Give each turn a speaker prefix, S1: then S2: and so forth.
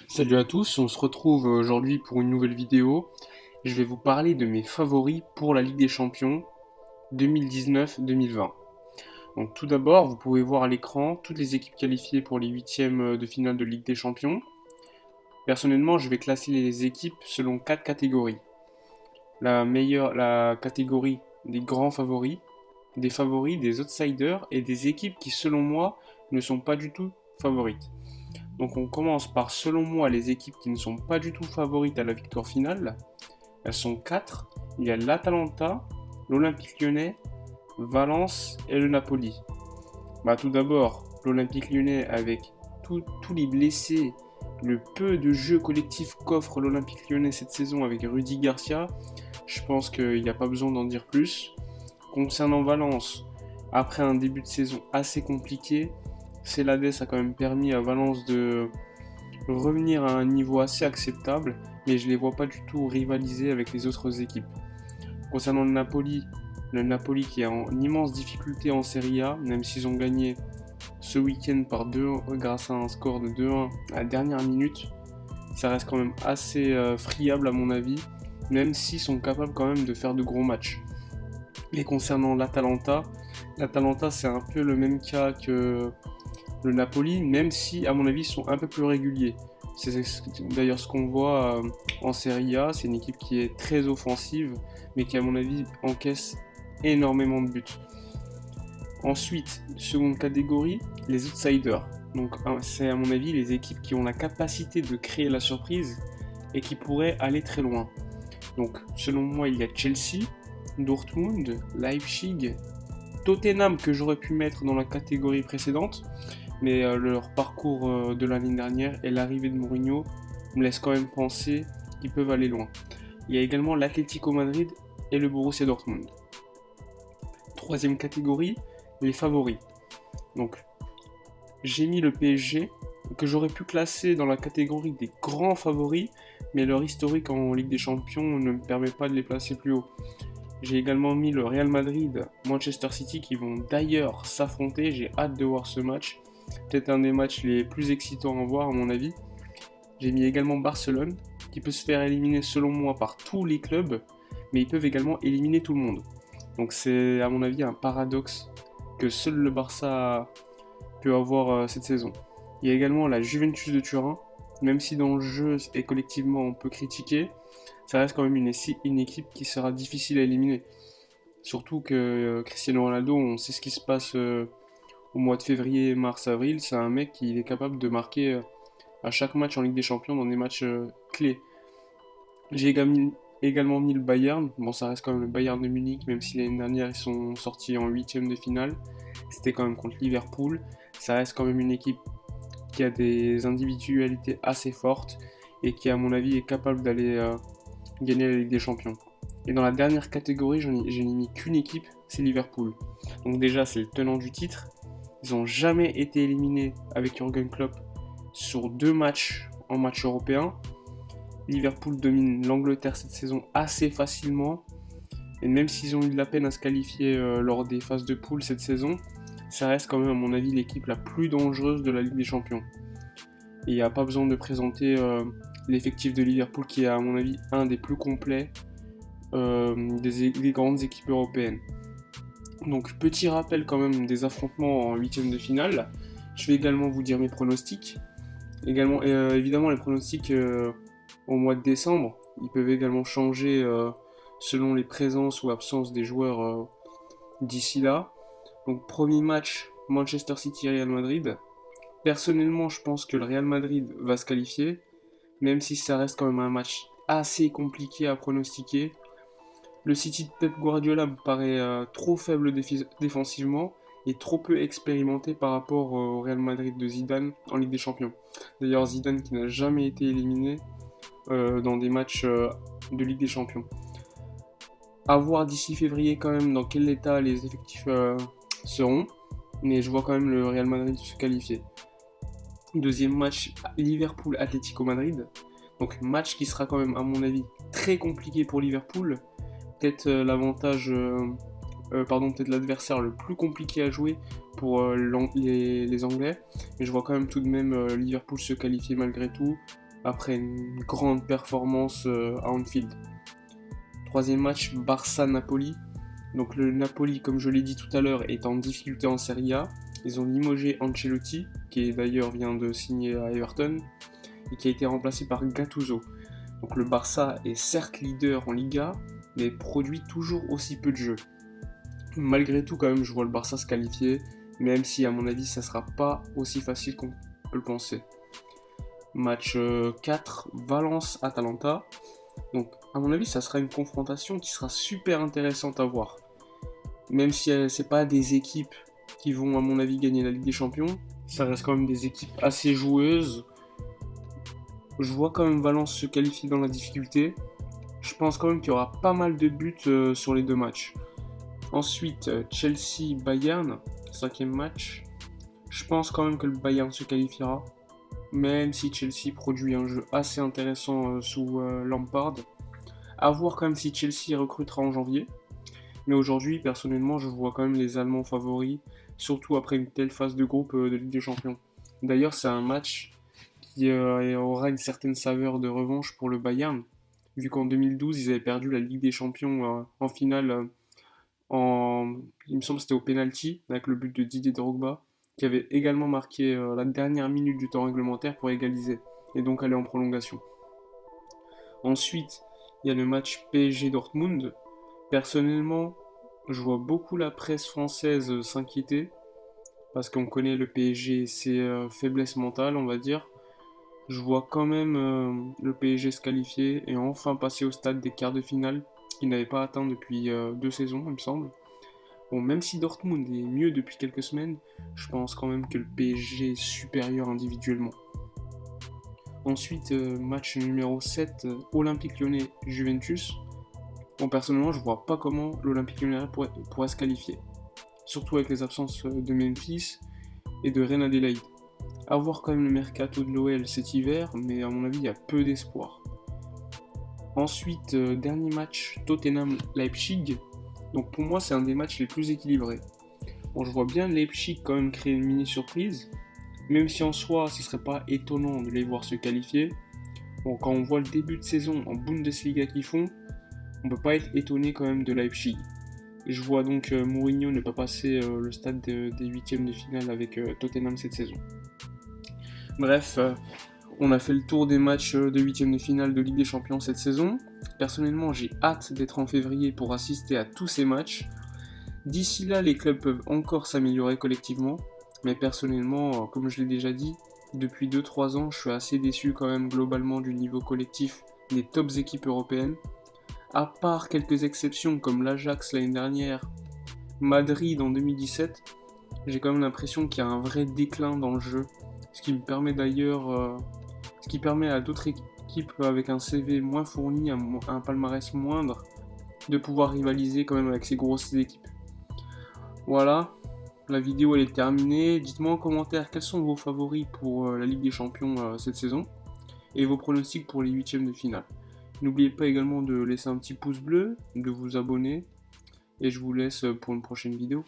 S1: Salut à tous, on se retrouve aujourd'hui pour une nouvelle vidéo. Je vais vous parler de mes favoris pour la Ligue des Champions 2019-2020. Donc tout d'abord, vous pouvez voir à l'écran toutes les équipes qualifiées pour les huitièmes de finale de Ligue des Champions. Personnellement, je vais classer les équipes selon quatre catégories. La catégorie des grands favoris, des favoris, des outsiders et des équipes qui selon moi ne sont pas du tout favorites. Donc on commence par, selon moi, les équipes qui ne sont pas du tout favorites à la victoire finale. Elles sont quatre. Il y a l'Atalanta, l'Olympique lyonnais, Valence et le Napoli. Tout d'abord, l'Olympique lyonnais avec tous les blessés, le peu de jeu collectif qu'offre l'Olympique lyonnais cette saison avec Rudy Garcia, je pense qu'il n'y a pas besoin d'en dire plus. Concernant Valence, après un début de saison assez compliqué, Celades a quand même permis à Valence de revenir à un niveau assez acceptable, mais je ne les vois pas du tout rivaliser avec les autres équipes. Concernant le Napoli qui est en immense difficulté en Serie A, même s'ils ont gagné ce week-end grâce à un score de 2-1 à la dernière minute, ça reste quand même assez friable à mon avis, même s'ils sont capables quand même de faire de gros matchs. Et concernant l'Atalanta c'est un peu le même cas que le Napoli, même si à mon avis ils sont un peu plus réguliers. C'est d'ailleurs ce qu'on voit en Serie A, c'est une équipe qui est très offensive, mais qui à mon avis encaisse énormément de buts. Ensuite, seconde catégorie, les outsiders. Donc c'est à mon avis les équipes qui ont la capacité de créer la surprise et qui pourraient aller très loin. Donc selon moi il y a Chelsea, Dortmund, Leipzig, Tottenham que j'aurais pu mettre dans la catégorie précédente, mais leur parcours de l'année dernière et l'arrivée de Mourinho me laissent quand même penser qu'ils peuvent aller loin. Il y a également l'Atlético Madrid et le Borussia Dortmund. Troisième catégorie, les favoris. Donc j'ai mis le PSG que j'aurais pu classer dans la catégorie des grands favoris, mais leur historique en Ligue des Champions ne me permet pas de les placer plus haut. J'ai également mis le Real Madrid, Manchester City qui vont d'ailleurs s'affronter. J'ai hâte de voir ce match. Peut-être un des matchs les plus excitants à voir à mon avis. J'ai mis également Barcelone qui peut se faire éliminer selon moi par tous les clubs, mais ils peuvent également éliminer tout le monde. Donc c'est à mon avis un paradoxe que seul le Barça peut avoir cette saison. Il y a également la Juventus de Turin, même si dans le jeu et collectivement on peut critiquer, ça reste quand même une équipe qui sera difficile à éliminer. Surtout que Cristiano Ronaldo, on sait ce qui se passe au mois de février, mars, avril. C'est un mec qui est capable de marquer à chaque match en Ligue des Champions dans des matchs clés. J'ai également mis le Bayern. Bon, ça reste quand même le Bayern de Munich, même si l'année dernière ils sont sortis en huitième de finale. C'était quand même contre Liverpool. Ça reste quand même une équipe qui a des individualités assez fortes et qui, à mon avis, est capable d'aller gagner la Ligue des Champions. Et dans la dernière catégorie, je n'ai mis qu'une équipe, c'est Liverpool. Donc déjà, c'est le tenant du titre. Ils n'ont jamais été éliminés avec Jürgen Klopp sur 2 matchs en match européen. Liverpool domine l'Angleterre cette saison assez facilement. Et même s'ils ont eu de la peine à se qualifier lors des phases de poule cette saison, ça reste quand même à mon avis l'équipe la plus dangereuse de la Ligue des Champions. Et il n'y a pas besoin de présenter l'effectif de Liverpool qui est à mon avis un des plus complets des grandes équipes européennes. Donc petit rappel quand même des affrontements en huitième de finale. Je vais également vous dire mes pronostics. Évidemment les pronostics au mois de décembre, ils peuvent également changer selon les présences ou absences des joueurs d'ici là. Donc premier match, Manchester City-Real Madrid. Personnellement, je pense que le Real Madrid va se qualifier, même si ça reste quand même un match assez compliqué à pronostiquer. Le City de Pep Guardiola me paraît trop faible défensivement et trop peu expérimenté par rapport au Real Madrid de Zidane en Ligue des Champions. D'ailleurs, Zidane qui n'a jamais été éliminé dans des matchs de Ligue des Champions. À voir d'ici février quand même dans quel état les effectifs seront, mais je vois quand même le Real Madrid se qualifier. Deuxième match, Liverpool-Atlético Madrid. Donc match qui sera quand même à mon avis très compliqué pour Liverpool. Peut-être peut-être l'adversaire le plus compliqué à jouer pour les Anglais. Mais je vois quand même tout de même Liverpool se qualifier malgré tout. après une grande performance à Anfield. Troisième match, Barça-Napoli. Donc le Napoli, comme je l'ai dit tout à l'heure, est en difficulté en Serie A. Ils ont limogé Ancelotti, qui d'ailleurs vient de signer à Everton, et qui a été remplacé par Gattuso. Donc le Barça est certes leader en Liga, mais produit toujours aussi peu de jeux. Malgré tout, quand même, je vois le Barça se qualifier, même si à mon avis, ça sera pas aussi facile qu'on peut le penser. Match 4, Valence-Atalanta. Donc, à mon avis, ça sera une confrontation qui sera super intéressante à voir. Même si c'est pas des équipes qui vont, à mon avis, gagner la Ligue des Champions, ça reste quand même des équipes assez joueuses. Je vois quand même Valence se qualifier dans la difficulté. Je pense quand même qu'il y aura pas mal de buts sur les deux matchs. Ensuite, Chelsea-Bayern, cinquième match. Je pense quand même que le Bayern se qualifiera, même si Chelsea produit un jeu assez intéressant sous Lampard. À voir quand même si Chelsea recrutera en janvier. Mais aujourd'hui, personnellement, je vois quand même les Allemands favoris, surtout après une telle phase de groupe de Ligue des Champions. D'ailleurs, c'est un match qui aura une certaine saveur de revanche pour le Bayern, vu qu'en 2012, ils avaient perdu la Ligue des Champions en finale il me semble que c'était au penalty, avec le but de Didier Drogba, qui avait également marqué la dernière minute du temps réglementaire pour égaliser, et donc aller en prolongation. Ensuite, il y a le match PSG-Dortmund. Personnellement, je vois beaucoup la presse française s'inquiéter, parce qu'on connaît le PSG et ses faiblesses mentales, on va dire. Je vois quand même le PSG se qualifier et enfin passer au stade des quarts de finale, qu'il n'avait pas atteint depuis 2 saisons, il me semble. Bon, même si Dortmund est mieux depuis quelques semaines, je pense quand même que le PSG est supérieur individuellement. Ensuite, match numéro 7, Olympique Lyonnais-Juventus. Bon, personnellement, je vois pas comment l'Olympique Lyonnais pourrait se qualifier. Surtout avec les absences de Memphis et de Reine Adélaïde. À voir quand même le mercato de l'OL cet hiver, mais à mon avis, il y a peu d'espoir. Ensuite, dernier match, Tottenham-Leipzig. Donc pour moi, c'est un des matchs les plus équilibrés. Bon, je vois bien Leipzig quand même créer une mini-surprise, même si en soi, ce serait pas étonnant de les voir se qualifier. Bon, quand on voit le début de saison en Bundesliga qu'ils font, on peut pas être étonné quand même de Leipzig. Et je vois donc Mourinho ne pas passer le stade des huitièmes de finale avec Tottenham cette saison. Bref, on a fait le tour des matchs de huitièmes de finale de Ligue des Champions cette saison. Personnellement, j'ai hâte d'être en février pour assister à tous ces matchs. D'ici là, les clubs peuvent encore s'améliorer collectivement, mais personnellement, comme je l'ai déjà dit, depuis 2-3 ans, je suis assez déçu quand même globalement du niveau collectif des tops équipes européennes. À part quelques exceptions comme l'Ajax l'année dernière, Madrid en 2017, j'ai quand même l'impression qu'il y a un vrai déclin dans le jeu. Ce qui me permet d'ailleurs, ce qui permet à d'autres équipes avec un CV moins fourni, un palmarès moindre, de pouvoir rivaliser quand même avec ces grosses équipes. Voilà, la vidéo elle est terminée. Dites-moi en commentaire quels sont vos favoris pour la Ligue des Champions cette saison et vos pronostics pour les huitièmes de finale. N'oubliez pas également de laisser un petit pouce bleu, de vous abonner et je vous laisse pour une prochaine vidéo.